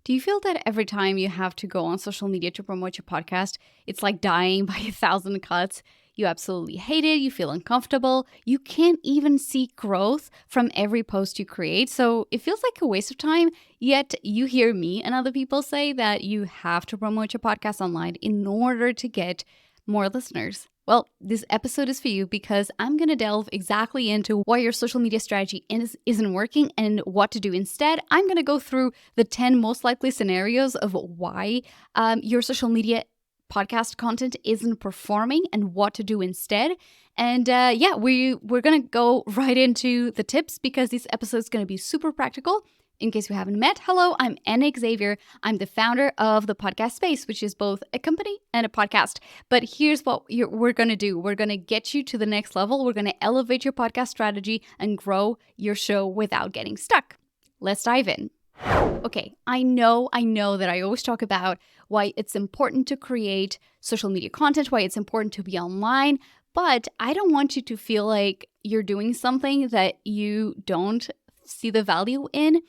Do you feel that every time you have to go on social media to promote your podcast, it's like dying by 1,000 cuts? You absolutely hate it, you feel uncomfortable, you can't even see growth from every post you create, so it feels like a waste of time, yet you hear me and other people say that you have to promote your podcast online in order to get more listeners. Well, this episode is for you because I'm going to delve exactly into why your social media strategy isn't working and what to do instead. I'm going to go through the 10 most likely scenarios of why your social media podcast content isn't performing and what to do instead. And we're going to go right into the tips because this episode is going to be super practical. In case we haven't met, hello, I'm Anne Xavier. I'm the founder of the Podcast Space, which is both a company and a podcast. But here's what we're going to do. We're going to get you to the next level. We're going to elevate your podcast strategy and grow your show without getting stuck. Let's dive in. Okay, I know that I always talk about why it's important to create social media content, why it's important to be online, but I don't want you to feel like you're doing something that you don't see the value in.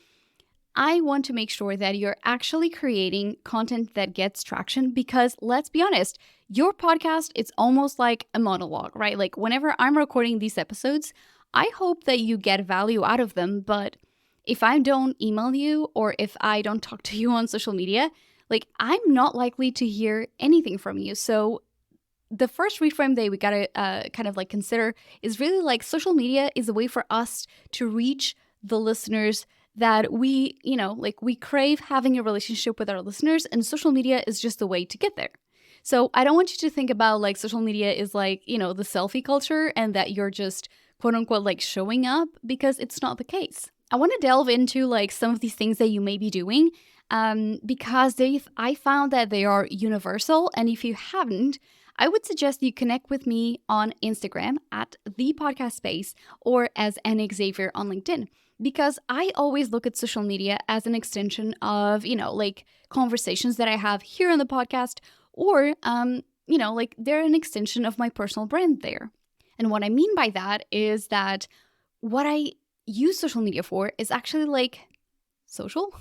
I want to make sure that you're actually creating content that gets traction because let's be honest, your podcast, it's almost like a monologue, right? Like whenever I'm recording these episodes, I hope that you get value out of them, but if I don't email you or if I don't talk to you on social media, like I'm not likely to hear anything from you. So the first reframe that we gotta kind of like consider is really like social media is a way for us to reach the listeners that we crave having a relationship with our listeners, and social media is just the way to get there. So I don't want you to think about like social media is like, the selfie culture and that you're just quote unquote like showing up, because it's not the case. I want to delve into like some of these things that you may be doing because I found that they are universal. And if you haven't, I would suggest you connect with me on Instagram at The Podcast Space or as Anne Xavier on LinkedIn. Because I always look at social media as an extension of, like conversations that I have here on the podcast, or, they're an extension of my personal brand there. And what I mean by that is that what I use social media for is actually like social.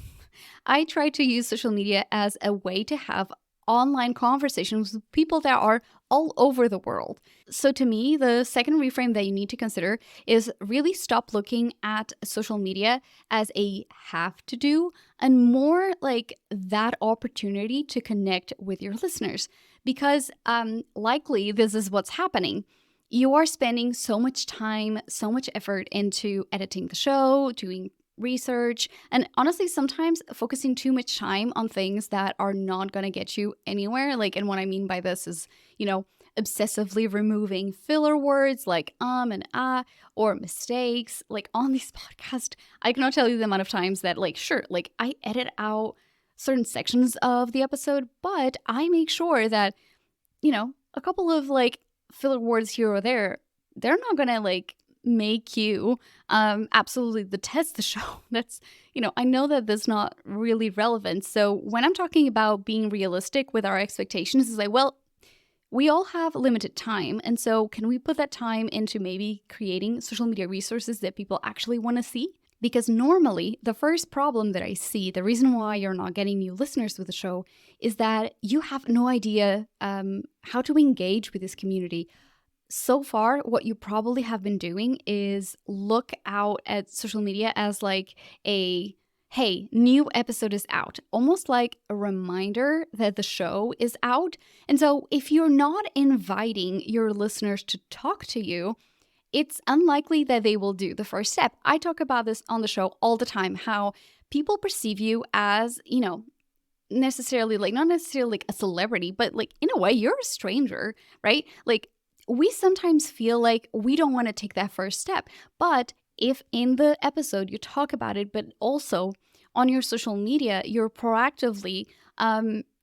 I try to use social media as a way to have online conversations with people that are all over the world. So to me, the second reframe that you need to consider is really stop looking at social media as a have to do and more like that opportunity to connect with your listeners. Because likely this is what's happening. You are spending so much time, so much effort into editing the show, doing research, and honestly, sometimes focusing too much time on things that are not going to get you anywhere. Like, and what I mean by this is, obsessively removing filler words like and or mistakes. Like on this podcast, I cannot tell you the amount of times that I edit out certain sections of the episode, but I make sure that, a couple of like filler words here or there, they're not going to make you absolutely detest the show. That's, I know that that's not really relevant. So when I'm talking about being realistic with our expectations, it's like, well, we all have limited time. And so can we put that time into maybe creating social media resources that people actually want to see? Because normally the first problem that I see, the reason why you're not getting new listeners with the show is that you have no idea how to engage with this community. So far, what you probably have been doing is look out at social media as like hey, new episode is out, almost like a reminder that the show is out. And so if you're not inviting your listeners to talk to you, it's unlikely that they will do the first step. I talk about this on the show all the time, how people perceive you as, necessarily not necessarily like a celebrity, but like in a way you're a stranger, right? Like we sometimes feel like we don't want to take that first step. But if in the episode you talk about it, but also on your social media, you're proactively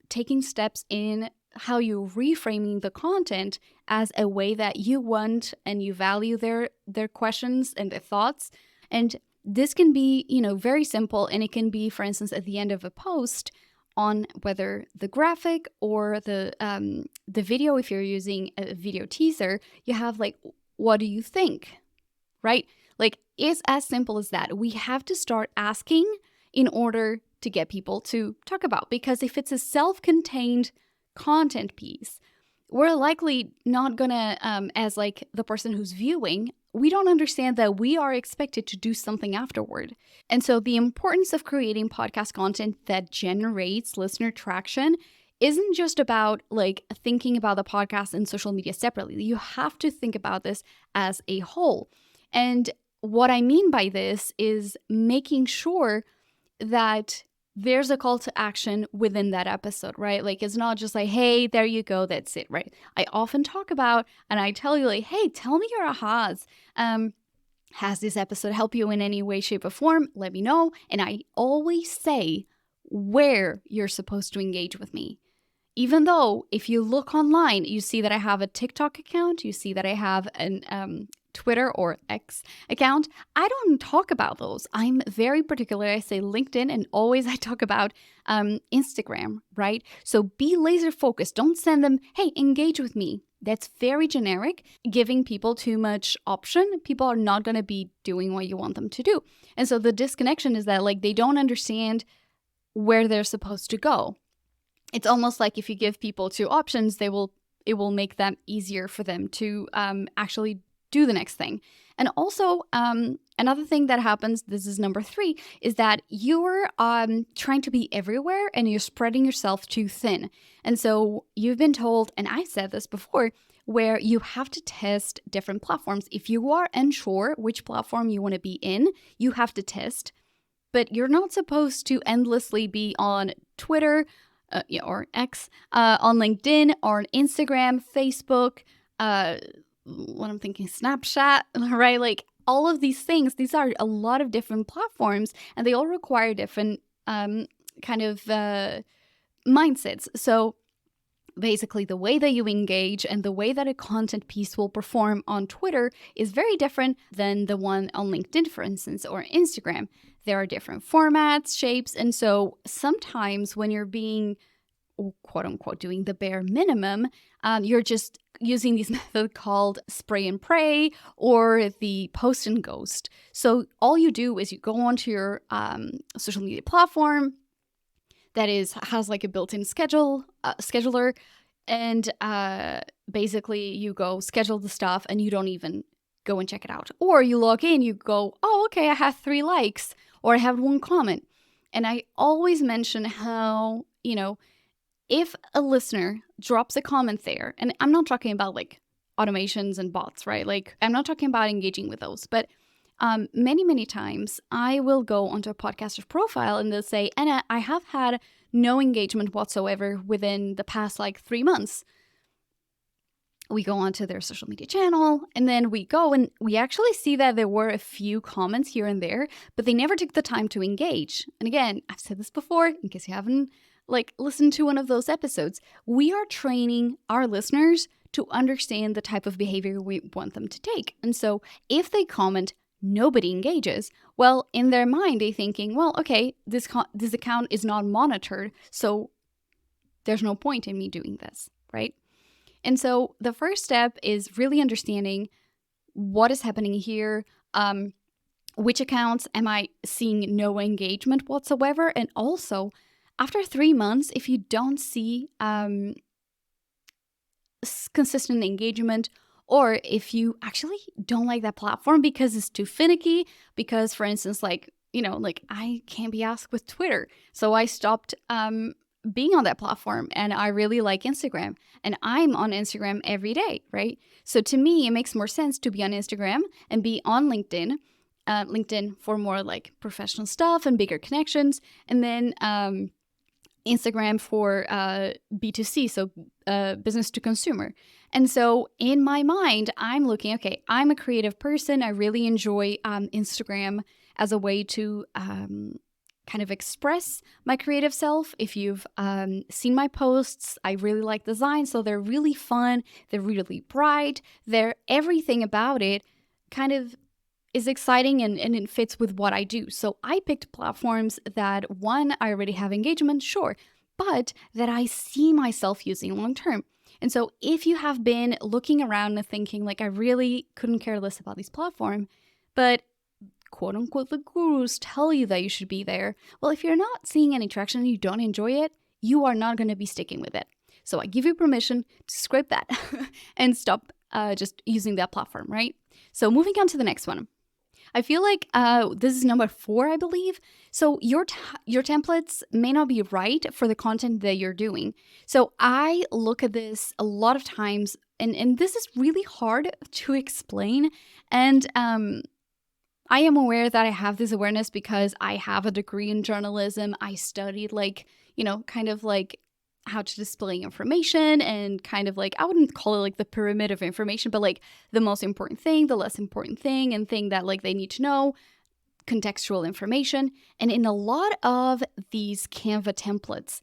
taking steps in how you're reframing the content as a way that you want and you value their questions and their thoughts. And this can be, very simple. And it can be, for instance, at the end of a post on whether the graphic or the video, if you're using a video teaser, you have like, what do you think, right? Like, it's as simple as that. We have to start asking in order to get people to talk about. Because if it's a self-contained content piece, we're likely not gonna, as like the person who's viewing, we don't understand that we are expected to do something afterward. And so the importance of creating podcast content that generates listener traction isn't just about like thinking about the podcast and social media separately. You have to think about this as a whole. And what I mean by this is making sure that there's a call to action within that episode, right? Like, it's not just like, hey, there you go, that's it, right? I often talk about, and I tell you like, hey, tell me your ahas. Has this episode helped you in any way, shape, or form? Let me know. And I always say where you're supposed to engage with me. Even though if you look online, you see that I have a TikTok account, you see that I have an Twitter or X account, I don't talk about those. I'm very particular. I say LinkedIn, and always I talk about Instagram, right? So be laser focused. Don't send them, hey, engage with me. That's very generic, giving people too much option. People are not going to be doing what you want them to do. And so the disconnection is that like they don't understand where they're supposed to go. It's almost like if you give people two options, it will make them easier for them to actually do the next thing. And also, another thing that happens, this is number 3, is that you're trying to be everywhere and you're spreading yourself too thin. And so you've been told, and I said this before, where you have to test different platforms. If you are unsure which platform you want to be in, you have to test. But you're not supposed to endlessly be on Twitter, or X, on LinkedIn, or on Instagram, Facebook, what I'm thinking, Snapchat, right? Like all of these things, these are a lot of different platforms, and they all require different kind of mindsets. So basically, the way that you engage and the way that a content piece will perform on Twitter is very different than the one on LinkedIn, for instance, or Instagram. There are different formats, shapes, and so sometimes when you're being, quote unquote, doing the bare minimum, you're just using this method called spray and pray or the post and ghost. So all you do is you go onto your social media platform that has like a built-in scheduler, and basically you go schedule the stuff and you don't even go and check it out. Or you log in, you go, oh, okay, I have 3 likes or I have 1 comment. And I always mention how, if a listener drops a comment there, and I'm not talking about like automations and bots, right? Like I'm not talking about engaging with those, but many, many times I will go onto a podcaster's profile and they'll say, Anna, I have had no engagement whatsoever within the past like 3 months. We go onto their social media channel and then we go and we actually see that there were a few comments here and there, but they never took the time to engage. And again, I've said this before, in case you haven't listened to one of those episodes, we are training our listeners to understand the type of behavior we want them to take. And so if they comment, nobody engages, well, in their mind, they're thinking, well, okay, this account is not monitored, so there's no point in me doing this, right? And so the first step is really understanding what is happening here, which accounts am I seeing no engagement whatsoever, and also after 3 months, if you don't see consistent engagement, or if you actually don't like that platform because it's too finicky, because, for instance, like I can't be asked with Twitter, so I stopped being on that platform, and I really like Instagram, and I'm on Instagram every day, right? So to me, it makes more sense to be on Instagram and be on LinkedIn. LinkedIn for more like professional stuff and bigger connections, and then Instagram for B2C, so business to consumer. And so in my mind, I'm looking, okay, I'm a creative person. I really enjoy Instagram as a way to kind of express my creative self. If you've seen my posts, I really like design. So they're really fun. They're really bright. Everything about it kind of is exciting and it fits with what I do. So I picked platforms that, one, I already have engagement, sure, but that I see myself using long term. And so if you have been looking around and thinking like, I really couldn't care less about this platform, but quote unquote the gurus tell you that you should be there, well, if you're not seeing any traction and you don't enjoy it, you are not going to be sticking with it. So I give you permission to scrape that and stop just using that platform, right? So moving on to the next one. I feel like this is number 4, I believe. So your templates may not be right for the content that you're doing. So I look at this a lot of times, and this is really hard to explain. And I am aware that I have this awareness because I have a degree in journalism. I studied kind of like how to display information and kind of like, I wouldn't call it like the pyramid of information, but like the most important thing, the less important thing, and thing that like they need to know, contextual information. And in a lot of these Canva templates,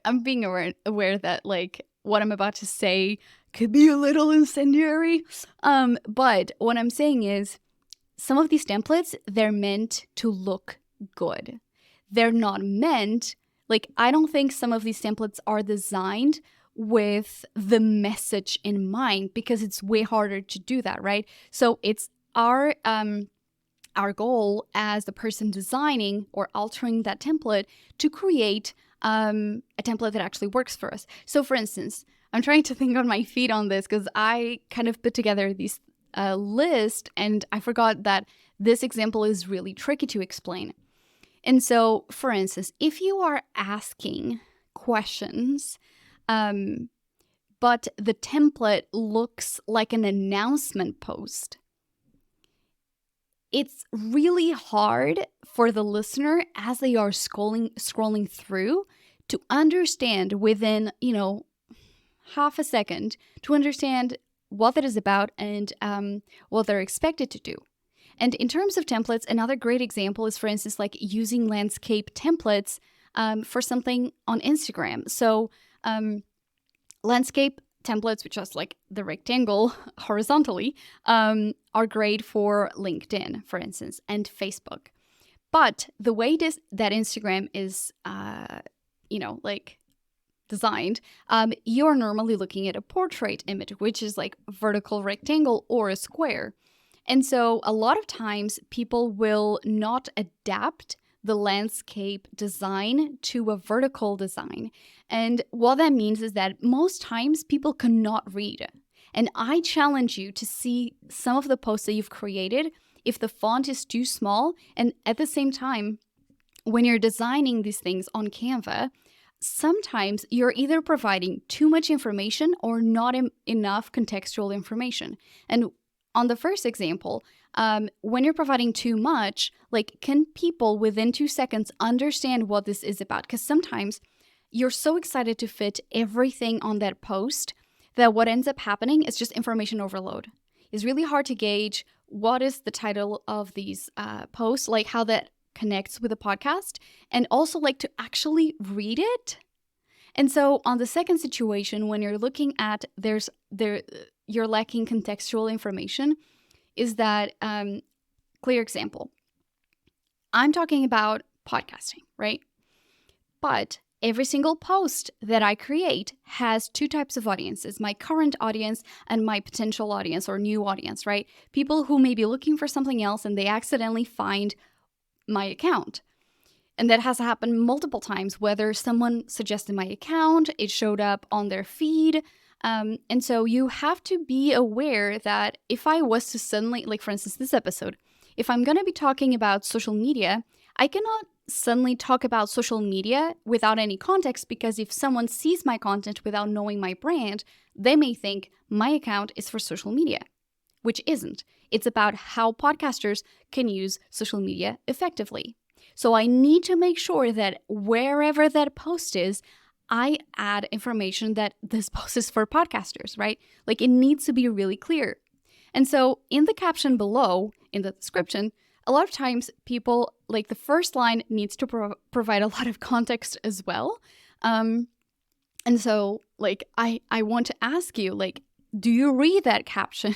I'm being aware that like what I'm about to say could be a little incendiary. But what I'm saying is some of these templates, they're meant to look good. They're not meant, like, I don't think some of these templates are designed with the message in mind, because it's way harder to do that, right? So it's our goal as the person designing or altering that template to create a template that actually works for us. So for instance, I'm trying to think on my feet on this because I kind of put together these list, and I forgot that this example is really tricky to explain. And so, for instance, if you are asking questions, but the template looks like an announcement post, it's really hard for the listener as they are scrolling through to understand within, half a second, to understand what that is about and what they're expected to do. And in terms of templates, another great example is, for instance, like using landscape templates for something on Instagram. So landscape templates, which is like the rectangle horizontally, are great for LinkedIn, for instance, and Facebook. But the way that Instagram is, designed, you're normally looking at a portrait image, which is like vertical rectangle or a square. And so a lot of times people will not adapt the landscape design to a vertical design. And what that means is that most times people cannot read. And I challenge you to see some of the posts that you've created if the font is too small. And at the same time, when you're designing these things on Canva, sometimes you're either providing too much information or not enough contextual information. And on the first example, when you're providing too much, like, can people within 2 seconds understand what this is about? Because sometimes you're so excited to fit everything on that post that what ends up happening is just information overload. It's really hard to gauge what is the title of these posts, like how that connects with the podcast, and also like to actually read it. And so on the second situation, when you're looking at you're lacking contextual information, is that clear example. I'm talking about podcasting, right? But every single post that I create has 2 types of audiences, my current audience and my potential audience or new audience, right? People who may be looking for something else and they accidentally find my account. And that has happened multiple times, whether someone suggested my account, it showed up on their feed. And so you have to be aware that if I was to suddenly, like for instance, this episode, if I'm going to be talking about social media, I cannot suddenly talk about social media without any context, because if someone sees my content without knowing my brand, they may think my account is for social media, which isn't. It's about how podcasters can use social media effectively. So I need to make sure that wherever that post is, I add information that this post is for podcasters, right? Like, it needs to be really clear. And so in the caption below, in the description, a lot of times people, like, the first line needs to provide a lot of context as well. And so, like, I want to ask you, like, do you read that caption?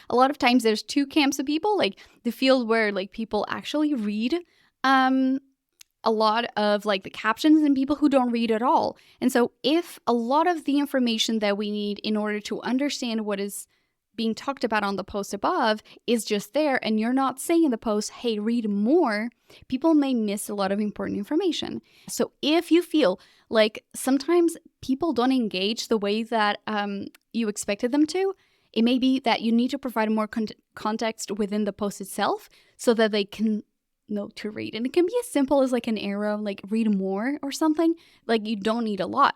A lot of times there's 2 camps of people, like the field where like people actually read a lot of like the captions and people who don't read at all. And so if a lot of the information that we need in order to understand what is being talked about on the post above is just there and you're not saying in the post, hey, read more, people may miss a lot of important information. So if you feel like sometimes people don't engage the way that you expected them to, it may be that you need to provide more context within the post itself so that they can know to read. And it can be as simple as like an arrow, like read more or something. Like you don't need a lot.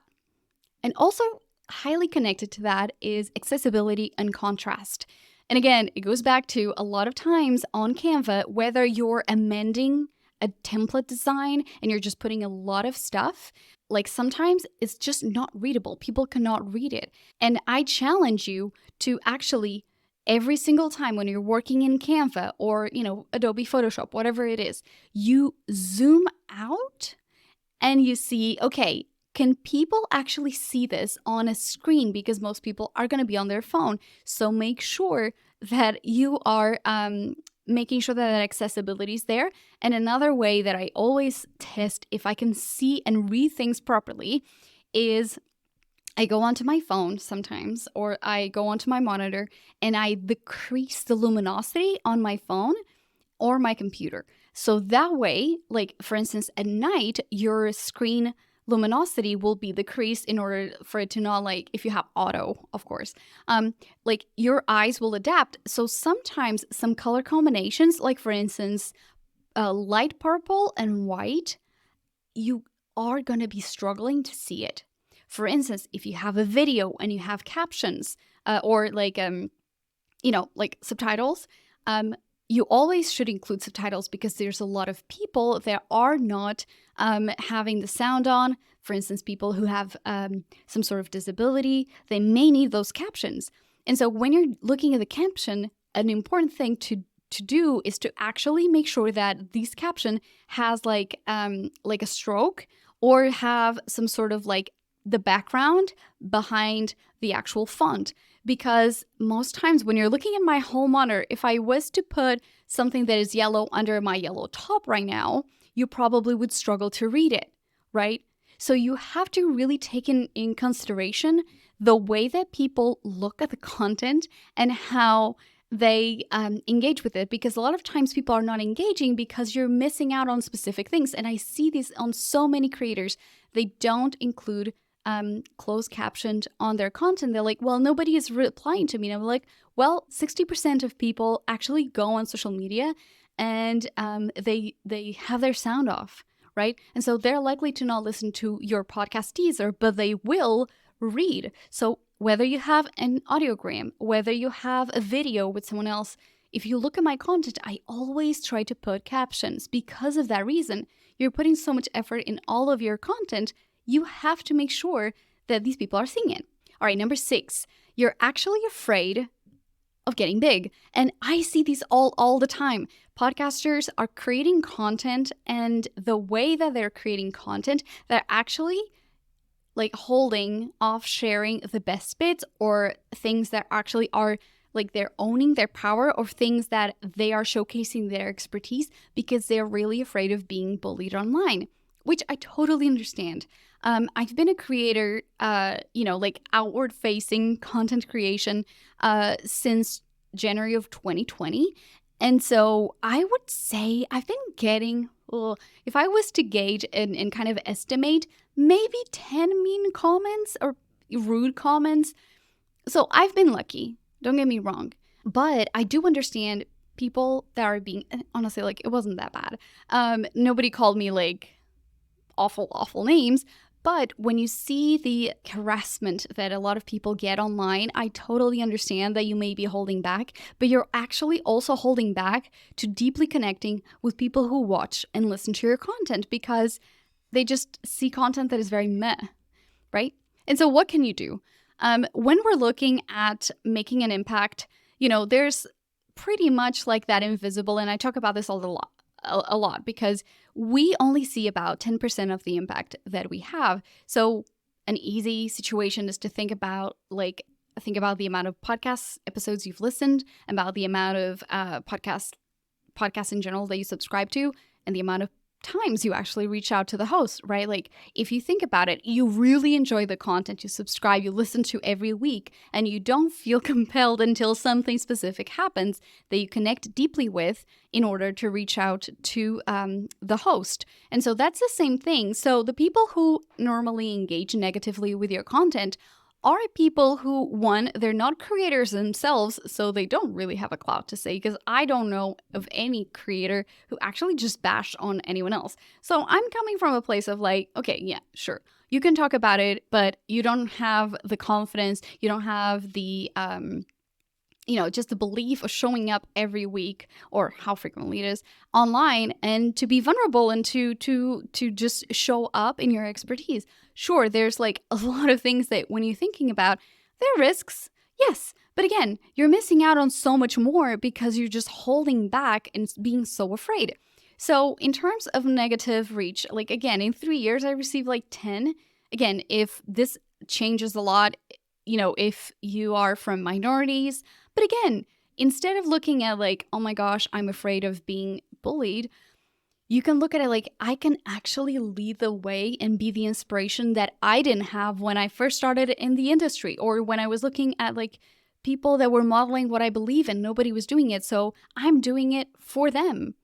And also highly connected to that is accessibility and contrast. And again, it goes back to a lot of times on Canva, whether you're amending a template design and you're just putting a lot of stuff, like sometimes it's just not readable. People cannot read it. And I challenge you to actually every single time when you're working in Canva or, Adobe Photoshop, whatever it is, you zoom out and you see, okay, can people actually see this on a screen? Because most people are going to be on their phone. So make sure that you are making sure that accessibility is there. And another way that I always test if I can see and read things properly is I go onto my phone sometimes, or I go onto my monitor and I decrease the luminosity on my phone or my computer. So that way, like for instance, at night, your screen luminosity will be decreased in order for it to not, like, if you have auto, of course, like your eyes will adapt. So sometimes some color combinations, like for instance, light purple and white, you are going to be struggling to see it. For instance, if you have a video and you have captions or like subtitles, you always should include subtitles because there's a lot of people that are not having the sound on. For instance, people who have some sort of disability, they may need those captions. And so when you're looking at the caption, an important thing to do is to actually make sure that this caption has like a stroke or have some sort of like the background behind the actual font. Because most times when you're looking at my whole monitor, if I was to put something that is yellow under my yellow top right now, you probably would struggle to read it, right? So you have to really take in consideration the way that people look at the content and how they engage with it, because a lot of times people are not engaging because you're missing out on specific things. And I see this on so many creators. They don't include closed captioned on their content. They're like, well, nobody is replying to me. And I'm like, well, 60% of people actually go on social media and they have their sound off, right? And so they're likely to not listen to your podcast teaser, but they will read. So whether you have an audiogram, whether you have a video with someone else, if you look at my content, I always try to put captions because of that reason. You're putting so much effort in all of your content, you have to make sure that these people are seeing it. All right, number 6, you're actually afraid of getting big. And I see these all the time. Podcasters are creating content, and the way that they're creating content, they're actually like holding off sharing the best bits or things that actually are like they're owning their power, or things that they are showcasing their expertise because they're really afraid of being bullied online, which I totally understand. I've been a creator, like outward-facing content creation since January of 2020. And so I would say I've been getting, if I was to gauge and kind of estimate, maybe 10 mean comments or rude comments. So I've been lucky, don't get me wrong. But I do understand people that are being, honestly, like it wasn't that bad. Nobody called me like awful names. But when you see the harassment that a lot of people get online, I totally understand that you may be holding back, but you're actually also holding back to deeply connecting with people who watch and listen to your content because they just see content that is very meh, right? And so what can you do? When we're looking at making an impact, there's pretty much like that invisible, and I talk about this a lot because we only see about 10% of the impact that we have. So an easy situation is to think about the amount of podcast episodes you've listened, about the amount of podcasts in general that you subscribe to, and the amount of times you actually reach out to the host, right? Like if you think about it, you really enjoy the content, you subscribe, you listen to every week, and you don't feel compelled until something specific happens that you connect deeply with in order to reach out to the host. And so that's the same thing. So the people who normally engage negatively with your content are people who, one, they're not creators themselves, so they don't really have a clout to say, because I don't know of any creator who actually just bash on anyone else. So I'm coming from a place of like, okay, yeah, sure, you can talk about it, but you don't have the confidence, you don't have the just the belief of showing up every week or how frequently it is online and to be vulnerable and to just show up in your expertise. Sure, there's like a lot of things that when you're thinking about, there are risks, yes. But again, you're missing out on so much more because you're just holding back and being so afraid. So in terms of negative reach, like again, in 3 years, I received like 10. Again, if this changes a lot, if you are from minorities. But again, instead of looking at like, oh my gosh, I'm afraid of being bullied, you can look at it like, I can actually lead the way and be the inspiration that I didn't have when I first started in the industry, or when I was looking at like people that were modeling what I believe in. Nobody was doing it. So I'm doing it for them,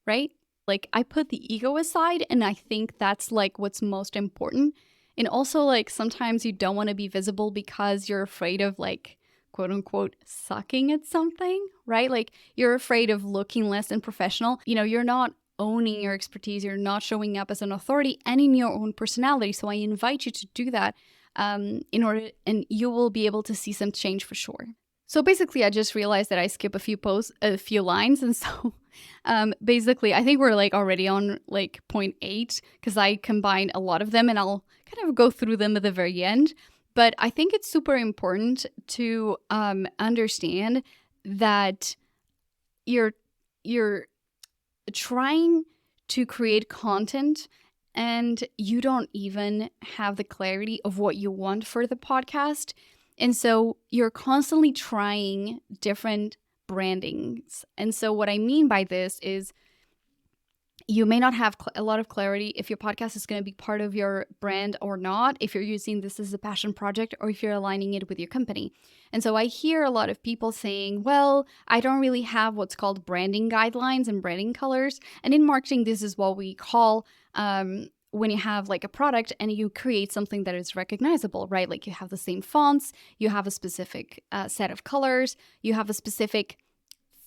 right? Like I put the ego aside, and I think that's like what's most important. And also like sometimes you don't want to be visible because you're afraid of like, quote unquote, sucking at something, right? Like you're afraid of looking less than professional. You're not owning your expertise. You're not showing up as an authority and in your own personality. So I invite you to do that and you will be able to see some change for sure. So basically, I just realized that I skip a few lines. And so basically, I think we're like already on like point 8 because I combined a lot of them, and I'll kind of go through them at the very end. But I think it's super important to understand that you're trying to create content and you don't even have the clarity of what you want for the podcast. And so you're constantly trying different brandings. And so what I mean by this is you may not have a lot of clarity if your podcast is going to be part of your brand or not, if you're using this as a passion project or if you're aligning it with your company. And so I hear a lot of people saying, well, I don't really have what's called branding guidelines and branding colors. And in marketing, this is what we call when you have like a product and you create something that is recognizable, right? Like you have the same fonts, you have a specific set of colors, you have a specific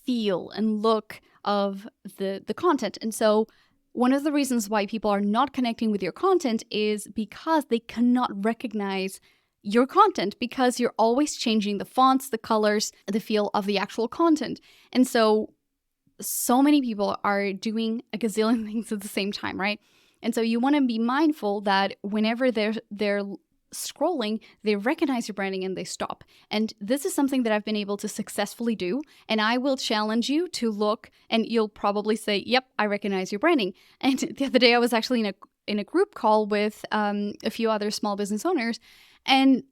feel and look of the content. And so one of the reasons why people are not connecting with your content is because they cannot recognize your content, because you're always changing the fonts, the colors, the feel of the actual content. And so many people are doing a gazillion things at the same time, right? And so you want to be mindful that whenever they're scrolling, they recognize your branding and they stop. And this is something that I've been able to successfully do. And I will challenge you to look, and you'll probably say, yep, I recognize your branding. And the other day I was actually in a group call with a few other small business owners, and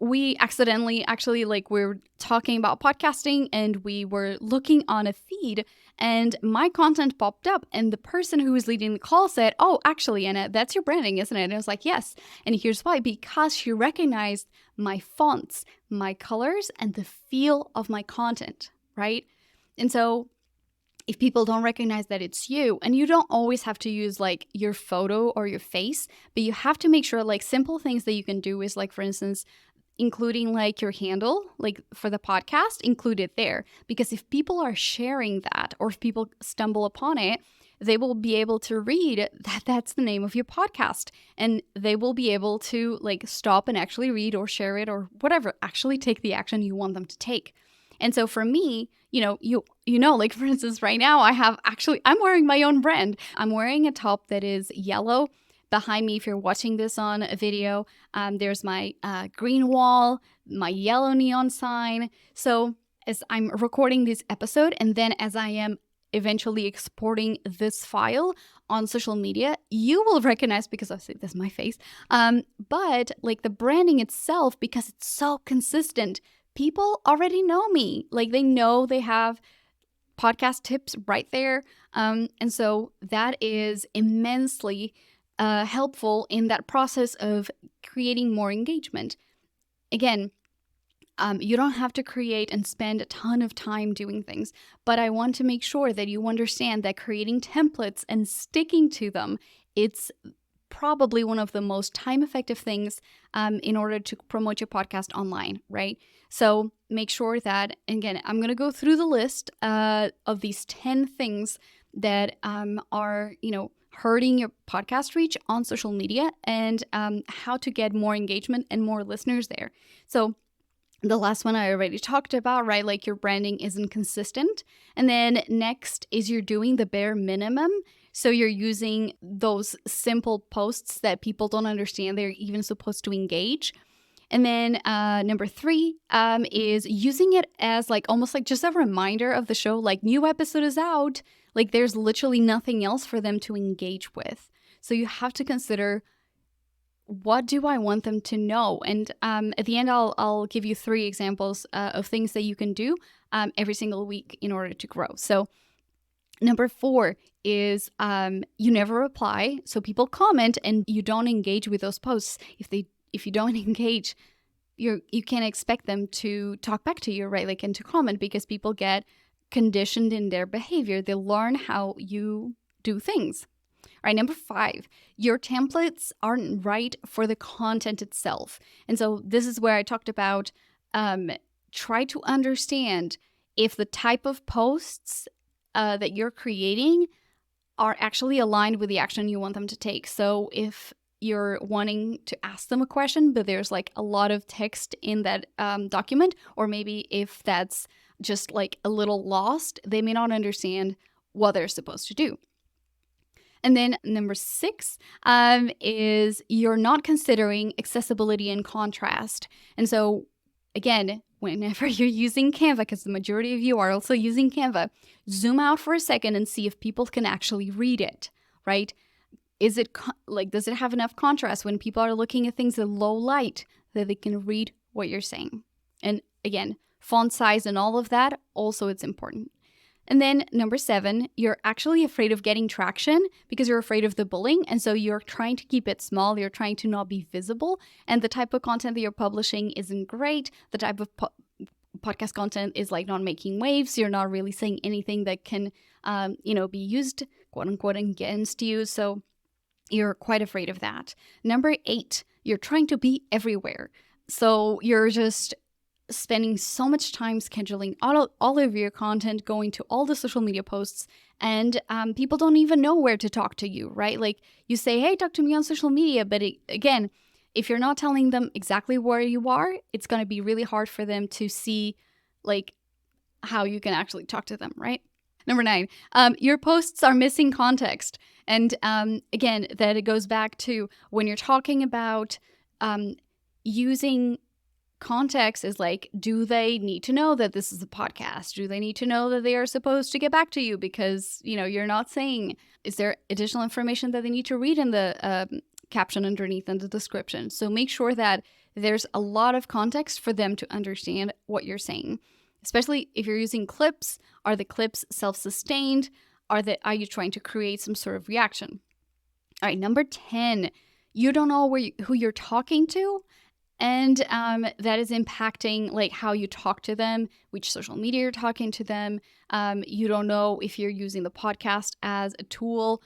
we accidentally actually we were talking about podcasting and we were looking on a feed and my content popped up and the person who was leading the call said, oh, actually, Anna, that's your branding, isn't it? And I was like, yes. And here's why: because she recognized my fonts, my colors, and the feel of my content, right? And so if people don't recognize that it's you, and you don't always have to use like your photo or your face, but you have to make sure like simple things that you can do is like, for instance, including like your handle, like for the podcast, include it there. Because if people are sharing that, or if people stumble upon it, they will be able to read that that's the name of your podcast. And they will be able to like stop and actually read or share it or whatever, actually take the action you want them to take. And so for me, like for instance, right now I'm wearing my own brand. I'm wearing a top that is yellow. Behind me, if you're watching this on a video, there's my green wall, my yellow neon sign. So as I'm recording this episode, and then as I am eventually exporting this file on social media, you will recognize, because I see this is my face, but like the branding itself, because it's so consistent, people already know me. Like they know they have podcast tips right there. And so that is immensely helpful in that process of creating more engagement. Again, you don't have to create and spend a ton of time doing things, but I want to make sure that you understand that creating templates and sticking to them, it's probably one of the most time-effective things in order to promote your podcast online, right? So make sure that, again, I'm going to go through the list of these 10 things that are, hurting your podcast reach on social media, and how to get more engagement and more listeners there. So the last one I already talked about, right? Like your branding isn't consistent. And then next is you're doing the bare minimum. So you're using those simple posts that people don't understand they're even supposed to engage. And then number 3 is using it as like almost like just a reminder of the show, like new episode is out. Like there's literally nothing else for them to engage with. So you have to consider, what do I want them to know? And at the end, I'll give you 3 examples of things that you can do every single week in order to grow. So number 4 is you never reply. So people comment and you don't engage with those posts. If you don't engage, you can't expect them to talk back to you, right? Like, and to comment, because people get conditioned in their behavior. They learn how you do things. All right, number 5, your templates aren't right for the content itself. And so this is where I talked about try to understand if the type of posts that you're creating are actually aligned with the action you want them to take. So if you're wanting to ask them a question, but there's like a lot of text in that document, or maybe if that's just like a little lost, they may not understand what they're supposed to do. And then number 6 is you're not considering accessibility and contrast. And so again, whenever you're using Canva, because the majority of you are also using Canva, zoom out for a second and see if people can actually read it, right? Is it does it have enough contrast when people are looking at things in low light that they can read what you're saying? And again, font size and all of that, also it's important. And then number 7, you're actually afraid of getting traction because you're afraid of the bullying. And so you're trying to keep it small. You're trying to not be visible. And the type of content that you're publishing isn't great. The type of podcast content is like not making waves. You're not really saying anything that can, be used, quote unquote, against you. So you're quite afraid of that. Number 8, you're trying to be everywhere. So you're just spending so much time scheduling all of your content, going to all the social media posts, and people don't even know where to talk to you, right? Like you say, hey, talk to me on social media. But again, if you're not telling them exactly where you are, it's going to be really hard for them to see like how you can actually talk to them, right? Number 9, your posts are missing context. And again, that it goes back to when you're talking about using context is like, do they need to know that this is a podcast? Do they need to know that they are supposed to get back to you because, you're not saying, is there additional information that they need to read in the caption underneath in the description? So make sure that there's a lot of context for them to understand what you're saying, especially if you're using clips. Are the clips self-sustained? Are you trying to create some sort of reaction? All right, number 10, you don't know who you're talking to. And that is impacting like how you talk to them, which social media you're talking to them. You don't know if you're using the podcast as a tool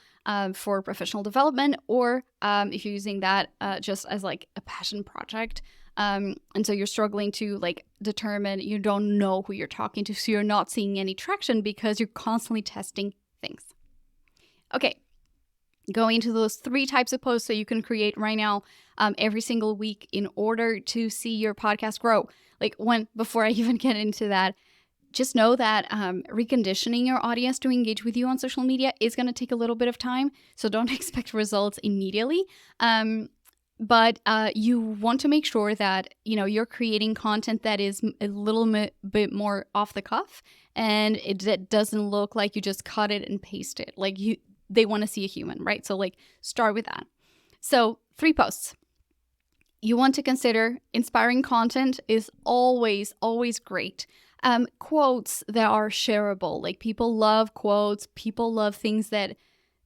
for professional development, or if you're using that just as like a passion project. And so you're struggling to like determine, you don't know who you're talking to. So you're not seeing any traction because you're constantly testing things. Okay. Going into those 3 types of posts that you can create right now every single week in order to see your podcast grow. Before I even get into that, just know that reconditioning your audience to engage with you on social media is going to take a little bit of time. So don't expect results immediately. But you want to make sure that, you're creating content that is a little bit more off the cuff, and it doesn't look like you just cut it and paste it. They want to see a human, right? So start with that. So 3 posts. You want to consider inspiring content is always, always great. Quotes that are shareable. Like people love quotes, people love things that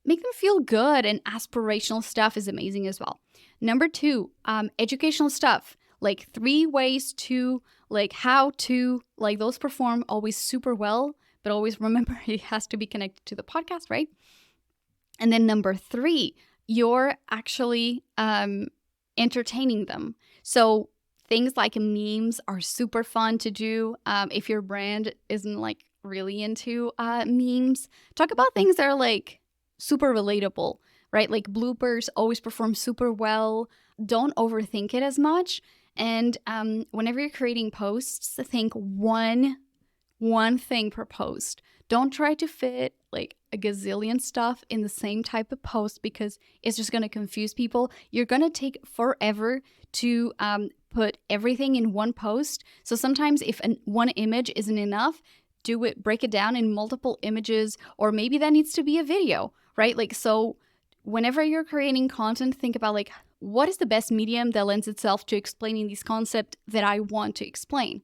make them feel good, and aspirational stuff is amazing as well. Number two, educational stuff, like 3 ways to, like how to, like those perform always super well, but always remember it has to be connected to the podcast, right? And then number three, you're actually entertaining them. So things like memes are super fun to do. If your brand isn't like really into memes, talk about things that are like super relatable, right? Like bloopers always perform super well. Don't overthink it as much. And whenever you're creating posts, think one thing per post. Don't try to fit like a gazillion stuff in the same type of post, because it's just going to confuse people. You're going to take forever to put everything in one post. So sometimes if one image isn't enough, break it down in multiple images, or maybe that needs to be a video, right? Like, so whenever you're creating content, think about like, what is the best medium that lends itself to explaining these concepts that I want to explain?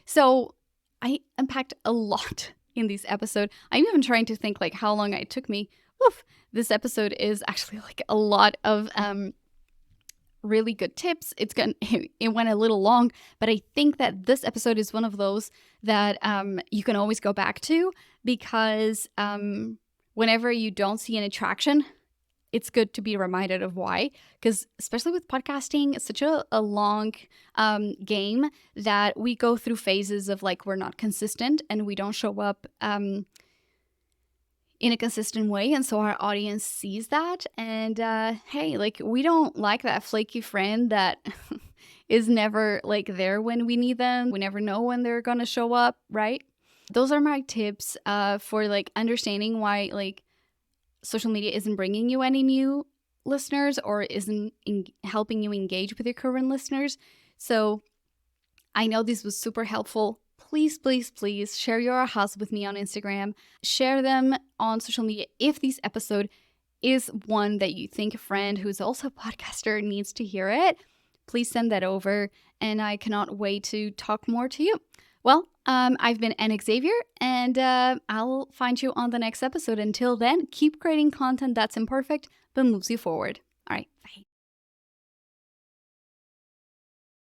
So I unpacked a lot in this episode. I'm even trying to think like how long it took me. Oof, this episode is actually like a lot of really good tips. It went a little long, but I think that this episode is one of those that you can always go back to, because whenever you don't see an attraction, it's good to be reminded of why. Because especially with podcasting, it's such a long game that we go through phases of like we're not consistent and we don't show up in a consistent way. And so our audience sees that. And hey, like we don't like that flaky friend that is never like there when we need them. We never know when they're going to show up, right? Those are my tips for like understanding why like social media isn't bringing you any new listeners, or isn't helping you engage with your current listeners. So I know this was super helpful. Please, please, please share your ahas with me on Instagram. Share them on social media if this episode is one that you think a friend who's also a podcaster needs to hear it. Please send that over, and I cannot wait to talk more to you. Well, I've been Anne Xavier, and I'll find you on the next episode. Until then, keep creating content that's imperfect but moves you forward. All right, bye.